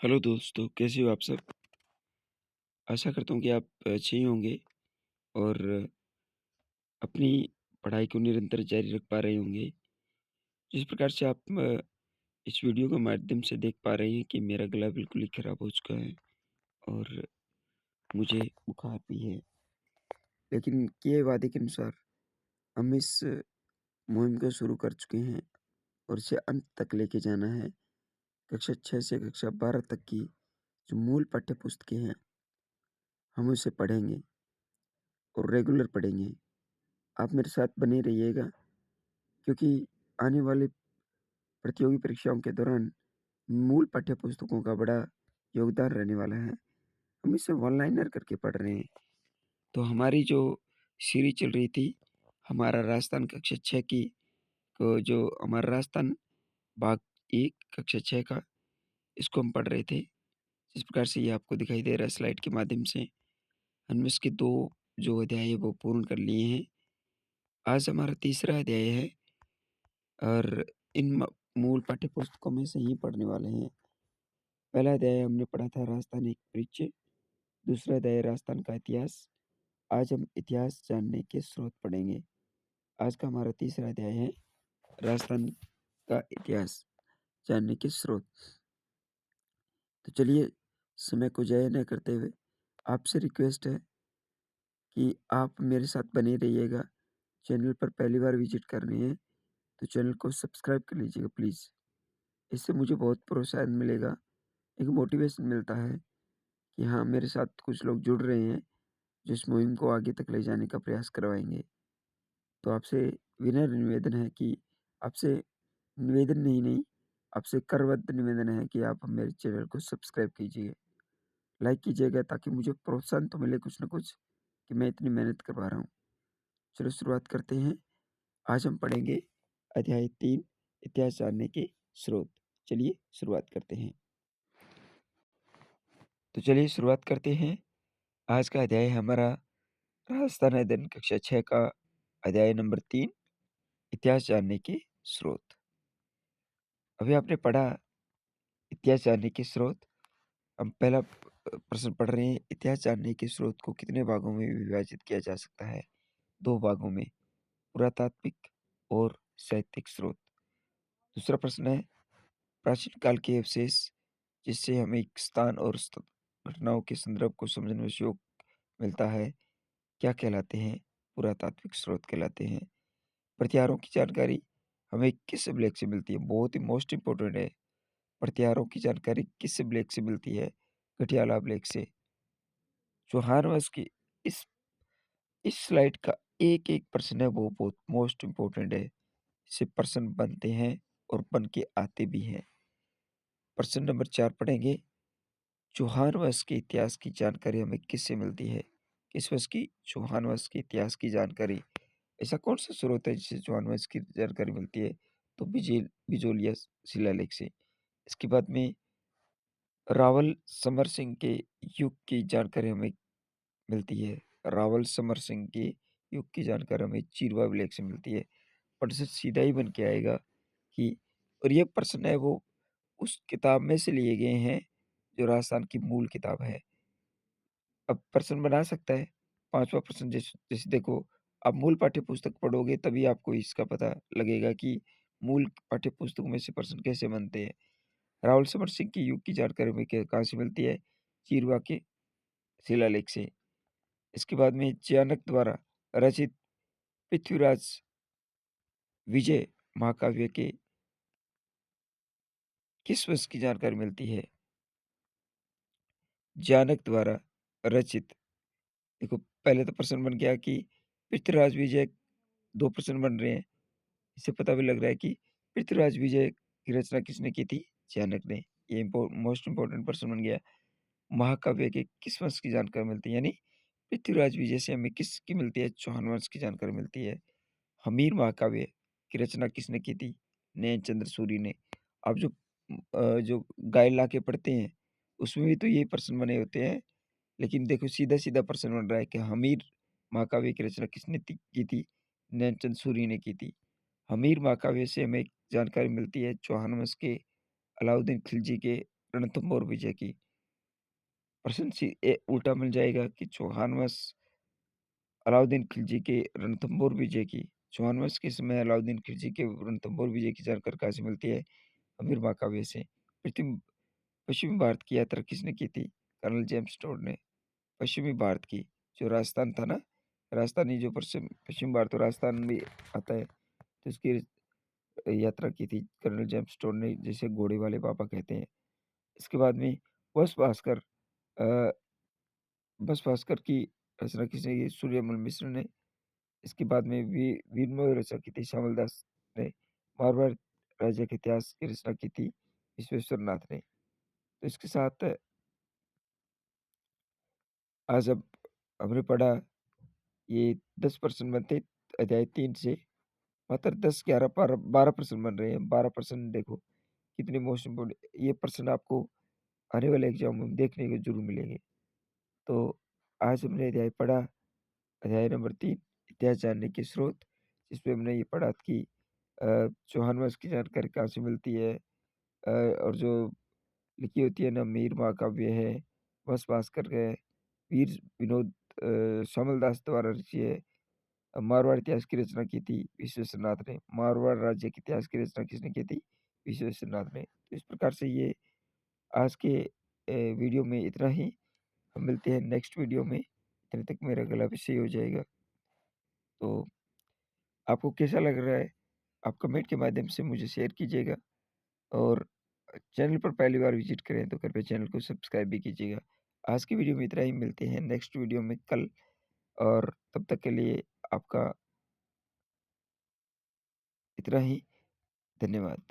Hello दोस्तों, कैसे हो आप सब? आशा करता हूँ कि आप अच्छे ही होंगे और अपनी पढ़ाई को निरंतर जारी रख पा रहे होंगे। जिस प्रकार से आप इस वीडियो के माध्यम से देख पा रहे हैं कि मेरा गला बिल्कुल ही खराब हो चुका है और मुझे बुखार भी है। लेकिन किए वादे के अनुसार हम इस मुहिम को शुरू कर चुके हैं और इसे अंत तक लेके जाना है। कक्षा 6 से कक्षा 12 तक की जो मूल पाठ्य पुस्तकें हैं, हम उसे पढ़ेंगे और रेगुलर पढ़ेंगे। आप मेरे साथ बने रहिएगा क्योंकि आने वाली प्रतियोगी परीक्षाओं के दौरान मूल पाठ्य पुस्तकों का बड़ा योगदान रहने वाला है। हम इसे वन-लाइनर करके पढ़ रहे हैं। तो हमारी जो सीरीज़ चल रही थी, हमारा राजस्थान कक्षा 6 की जो हमारा राजस्थान भाग 1 कक्षा 6 का, इसको हम पढ़ रहे थे। जिस प्रकार से ये आपको दिखाई दे रहा है स्लाइड के माध्यम से, हमने इसके 2 जो अध्याय है वो पूर्ण कर लिए हैं। आज हमारा तीसरा अध्याय है और इन मूल पाठ्य पुस्तकों में से ही पढ़ने वाले हैं। पहला अध्याय हमने पढ़ा था राजस्थान एक परिचय, दूसरा अध्याय राजस्थान का इतिहास। आज हम इतिहास जानने के स्रोत पढ़ेंगे। आज का हमारा तीसरा अध्याय है राजस्थान का इतिहास जानने के स्रोत। तो चलिए समय को ज़ाया न करते हुए आपसे रिक्वेस्ट है कि आप मेरे साथ बने रहिएगा। चैनल पर पहली बार विज़िट कर रहे हैं तो चैनल को सब्सक्राइब कर लीजिएगा प्लीज़। इससे मुझे बहुत प्रोत्साहन मिलेगा, एक मोटिवेशन मिलता है कि हाँ, मेरे साथ कुछ लोग जुड़ रहे हैं जो इस मुहिम को आगे तक ले जाने का प्रयास करवाएँगे। तो आपसे विनम्र निवेदन है कि आपसे निवेदन नहीं, आपसे करबद्ध निवेदन है कि आप मेरे चैनल को सब्सक्राइब कीजिए, लाइक कीजिएगा ताकि मुझे प्रोत्साहन तो मिले कुछ न कुछ कि मैं इतनी मेहनत कर पा रहा हूँ। चलो शुरुआत करते हैं। आज हम पढ़ेंगे अध्याय 3 इतिहास जानने के स्रोत। चलिए शुरुआत करते हैं। तो चलिए शुरुआत करते हैं। आज का अध्याय है हमारा राजस्थान अध्ययन कक्षा 6 का अध्याय नंबर 3 इतिहास जानने के स्रोत। अभी आपने पढ़ा इतिहास जानने के स्रोत। हम पहला प्रश्न पढ़ रहे हैं, इतिहास जानने के स्रोत को कितने भागों में विभाजित किया जा सकता है? 2 भागों में, पुरातात्विक और साहित्यिक स्रोत। दूसरा प्रश्न है, प्राचीन काल के अवशेष जिससे हमें एक स्थान और घटनाओं के संदर्भ को समझने में सहयोग मिलता है, क्या कहलाते हैं? पुरातात्विक स्रोत कहलाते हैं। प्रत्यारों की जानकारी हमें किस अभिलेख से मिलती है? बहुत ही मोस्ट इम्पोर्टेंट है। प्रत्यारों की जानकारी किस अभिलेख से मिलती है? गठियाला अभिलेख से। चौहान वंश की इस इस स्लाइड का एक-एक प्रश्न है वो बहुत मोस्ट इम्पोर्टेंट है। इससे प्रश्न बनते हैं और बन के आते भी हैं। प्रश्न नंबर 4 पढ़ेंगे, चौहान वंश के इतिहास की जानकारी हमें किससे मिलती है? किस वंश की? चौहान वंश के इतिहास की जानकारी। ऐसा कौन-सा स्रोत है जिससे चौहान वंश की जानकारी मिलती है? तो बिजोलिया शिलालेख से। इसके बाद में रावल समर सिंह के युग की जानकारी हमें मिलती है। रावल समर सिंह के युग की जानकारी हमें चीरवा अभिलेख से मिलती है। प्रश्न सीधा ही बन के आएगा कि और ये प्रश्न है वो उस किताब में से लिए गए हैं जो राजस्थान की मूल किताब है। अब प्रश्न बना सकता है। 5वां प्रश्न जैसे जैसे देखो, आप मूल पाठ्य पुस्तक पढ़ोगे तभी आपको इसका पता लगेगा कि मूल पाठ्य पुस्तकों में से प्रश्न कैसे बनते हैं। रावल समर सिंह के युग की जानकारी हमें कहाँ से मिलती है? चीरवा के शिलालेख से। इसके बाद में चाणक्य द्वारा रचित पृथ्वीराज विजय महाकाव्य के किस वर्ष की जानकारी मिलती है? चाणक्य द्वारा रचित। देखो पहले तो प्रश्न बन गया कि पृथ्वीराज विजय, 2 प्रश्न बन रहे हैं। इससे पता भी लग रहा है कि पृथ्वीराज विजय की रचना किसने की थी? चाणक्य ने। ये मोस्ट इम्पोर्टेंट प्रश्न बन गया। महाकाव्य के किस वंश की जानकारी मिलती है? यानी पृथ्वीराज विजय से हमें किसकी मिलती है? चौहान वंश की जानकारी मिलती है। हमीर महाकाव्य की रचना किसने की थी? नैनचंद्र सूरी ने। आप जो गाइड ला के पढ़ते हैं, उसमें भी तो यही प्रश्न बने होते हैं। लेकिन देखो सीधा-सीधा प्रश्न बन रहा है कि हमीर महाकाव्य की रचना किसने की थी? नैनचंद सूरी ने की थी। हमीर महाकाव्य से हमें जानकारी मिलती है चौहान वंश के अलाउद्दीन खिलजी के रणथंभौर विजय की। प्रशंसी उल्टा मिल जाएगा कि चौहान वंश अलाउद्दीन खिलजी के रणथंभौर विजय की। चौहान वंश के समय अलाउद्दीन खिलजी के रणथंभौर विजय की जानकारी कहाँ से मिलती है? अमीर महाकाव्य से। पश्चिम पश्चिमी भारत की यात्रा किसने की थी? कर्नल जेम्स टोड ने। पश्चिमी भारत की, जो राजस्थान था ना, राजस्थानी जो पश्चिम भारत और राजस्थान में आता है, तो उसकी यात्रा की थी कर्नल जेम्स टोड ने, जिसे घोड़े वाले बाबा कहते हैं। इसके बाद में बस भास्कर अ, बस भास्कर की रचना किसने की? सूर्यमल मिश्र ने। इसके बाद में वीरमोह रचना की थी श्यामल दास ने। मारवाड़ राज्य के इतिहास की रचना की थी विश्वेश्वर नाथ ने। तो इसके साथ आज अब हमने पढ़ा, ये 10 प्रश्न बनते अध्याय 3 से, मात्र 10, 11, 12 प्रश्न बन रहे हैं। 12 प्रश्न देखो कितने मोस्ट इम्पोर्टेंट, ये प्रश्न आपको आने वाले एग्जाम में देखने को जरूर मिलेंगे। तो आज हमने अध्याय पढ़ा, अध्याय नंबर 3, इतिहास जानने के स्रोत, जिसमें हमने ये पढ़ा कि चौहान वंश की जानकारी कहाँ से मिलती है, और जो लिखी होती है ना, मीर महाकाव्य है, वंश भास्कर है, वीर विनोद श्यामल दास द्वारा रची है। मारवाड़ इतिहास की रचना की थी विश्वेश्वर नाथ ने। मारवाड़ राज्य के इतिहास की रचना किसने की थी? विश्वेश्वर नाथ ने। तो इस प्रकार से ये आज के वीडियो में इतना ही। हम मिलते हैं नेक्स्ट वीडियो में। तब तक मेरा गला भी सही हो जाएगा। तो आपको कैसा लग रहा है? आप कमेंट के माध्यम से मुझे शेयर कीजिएगा, और चैनल पर पहली बार विज़िट करें तो कृपया चैनल को सब्सक्राइब भी कीजिएगा। आज की वीडियो में इतना ही, मिलते हैं नेक्स्ट वीडियो में कल, और तब तक के लिए आपका इतना ही, धन्यवाद।